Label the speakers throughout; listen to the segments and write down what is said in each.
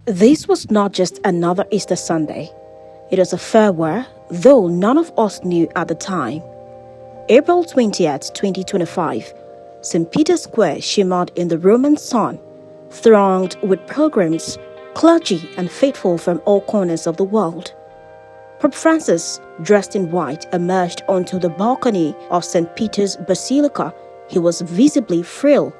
Speaker 1: This was not just another Easter Sunday. It was a farewell, though none of us knew at the time. April 20th, 2025, St. Peter's Square shimmered in the Roman sun, thronged with pilgrims, clergy, and faithful from all corners of the world. Pope Francis, dressed in white, emerged onto the balcony of St. Peter's Basilica. He was visibly frail,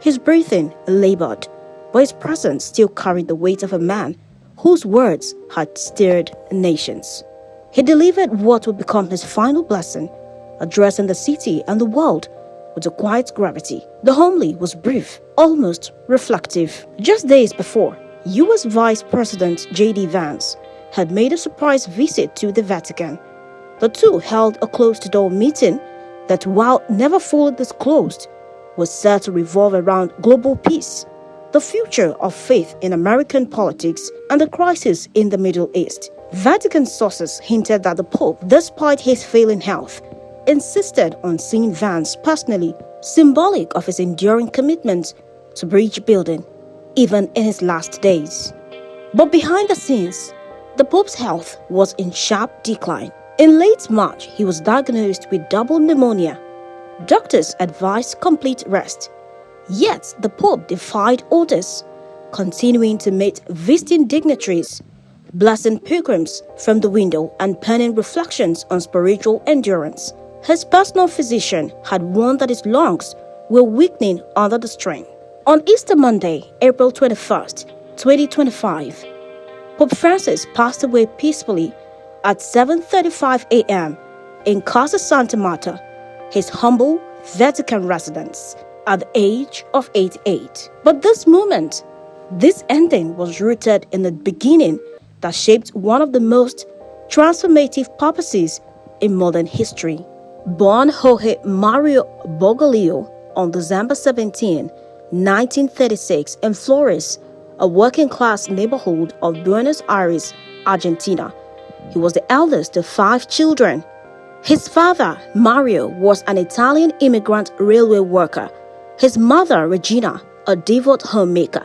Speaker 1: his breathing labored, but his presence still carried the weight of a man whose words had stirred nations. He delivered what would become his final blessing, addressing the city and the world with a quiet gravity. The homily was brief, almost reflective. Just days before, U.S. Vice President J.D. Vance had made a surprise visit to the Vatican. The two held a closed-door meeting that, while never fully disclosed, was set to revolve around global peace, the future of faith in American politics, and the crisis in the Middle East. Vatican sources hinted that the Pope, despite his failing health, insisted on seeing Vance personally, symbolic of his enduring commitment to bridge building, even in his last days. But behind the scenes, the Pope's health was in sharp decline. In late March, he was diagnosed with double pneumonia. Doctors advised complete rest. Yet the Pope defied orders, continuing to meet visiting dignitaries, blessing pilgrims from the window and penning reflections on spiritual endurance. His personal physician had warned that his lungs were weakening under the strain. On Easter Monday, April 21st, 2025, Pope Francis passed away peacefully at 7:35 a.m. in Casa Santa Marta, his humble Vatican residence, at the age of 88. But this ending was rooted in the beginning that shaped one of the most transformative papacies in modern history. Born Jorge Mario Bergoglio on December 17, 1936 in Flores, a working-class neighborhood of Buenos Aires, Argentina, he was the eldest of 5 children. His father, Mario, was an Italian immigrant railway worker. His mother, Regina, a devout homemaker.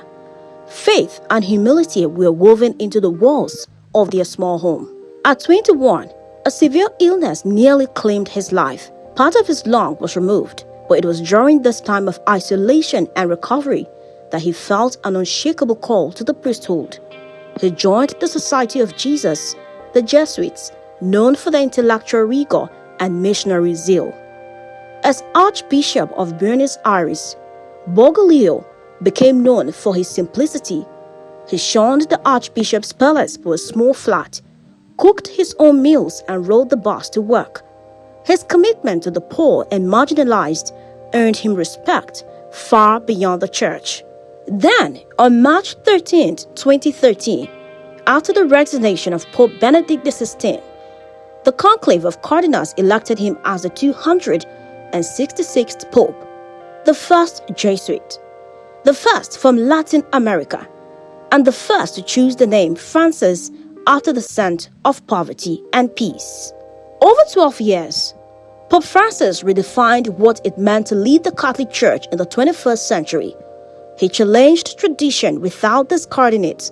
Speaker 1: Faith and humility were woven into the walls of their small home. At 21, a severe illness nearly claimed his life. Part of his lung was removed, but it was during this time of isolation and recovery that he felt an unshakable call to the priesthood. He joined the Society of Jesus, the Jesuits, known for their intellectual rigor and missionary zeal. As Archbishop of Buenos Aires, Bergoglio became known for his simplicity. He shunned the Archbishop's palace for a small flat, cooked his own meals, and rode the bus to work. His commitment to the poor and marginalized earned him respect far beyond the church. Then, on March 13, 2013, after the resignation of Pope Benedict XVI, the conclave of cardinals elected him as the 266th Pope, the first Jesuit, the first from Latin America, and the first to choose the name Francis after the scent of poverty and peace. Over 12 years, Pope Francis redefined what it meant to lead the Catholic Church in the 21st century. He challenged tradition without discarding it.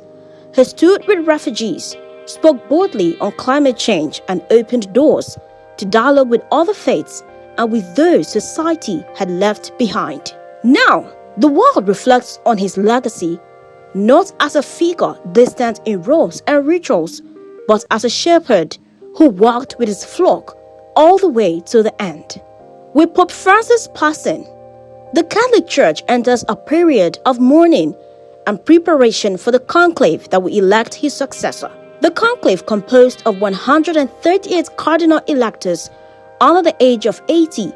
Speaker 1: He stood with refugees, spoke boldly on climate change, and opened doors to dialogue with other faiths and with those society had left behind. Now, the world reflects on his legacy, not as a figure distant in robes and rituals, but as a shepherd who walked with his flock all the way to the end. With Pope Francis' passing, the Catholic Church enters a period of mourning and preparation for the conclave that will elect his successor. The conclave, composed of 138 cardinal electors under the age of 80,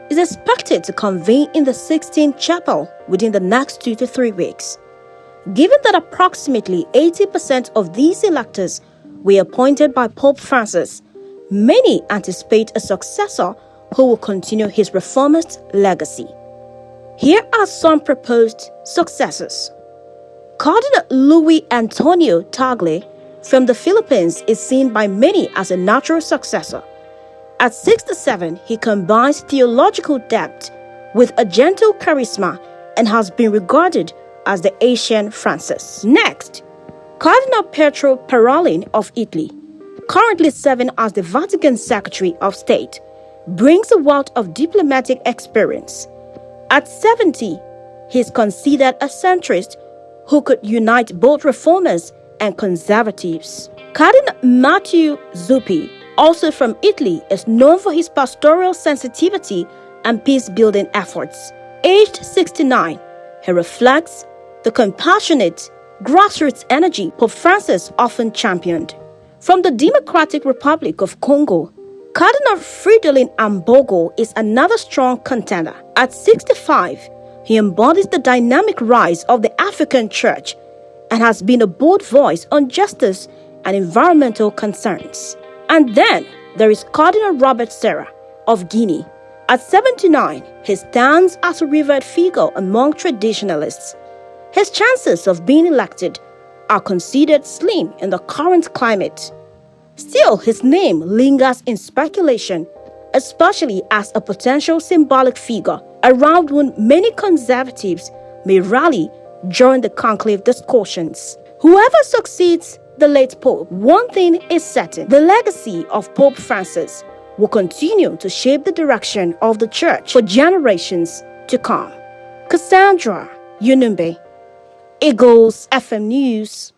Speaker 1: is expected to convene in the Sixtine Chapel within the next 2 to 3 weeks. Given that approximately 80% of these electors were appointed by Pope Francis, many anticipate a successor who will continue his reformist legacy. Here are some proposed successors. Cardinal Luis Antonio Tagle from the Philippines is seen by many as a natural successor. At 67, he combines theological depth with a gentle charisma and has been regarded as the Asian Francis. Next, Cardinal Pietro Parolin of Italy, currently serving as the Vatican Secretary of State, brings a wealth of diplomatic experience. At 70, he is considered a centrist who could unite both reformers and conservatives. Cardinal Matteo Zuppi, also from Italy, is known for his pastoral sensitivity and peace-building efforts. Aged 69, he reflects the compassionate, grassroots energy Pope Francis often championed. From the Democratic Republic of Congo, Cardinal Fridolin Ambogo is another strong contender. At 65, he embodies the dynamic rise of the African Church and has been a bold voice on justice and environmental concerns. And then there is Cardinal Robert Serra of Guinea. At 79, he stands as a revered figure among traditionalists. His chances of being elected are considered slim in the current climate. Still, his name lingers in speculation, especially as a potential symbolic figure around whom many conservatives may rally during the conclave discussions. Whoever succeeds the late Pope, one thing is certain: the legacy of Pope Francis will continue to shape the direction of the Church for generations to come. Cassandra Yunumbe, Eagles FM News.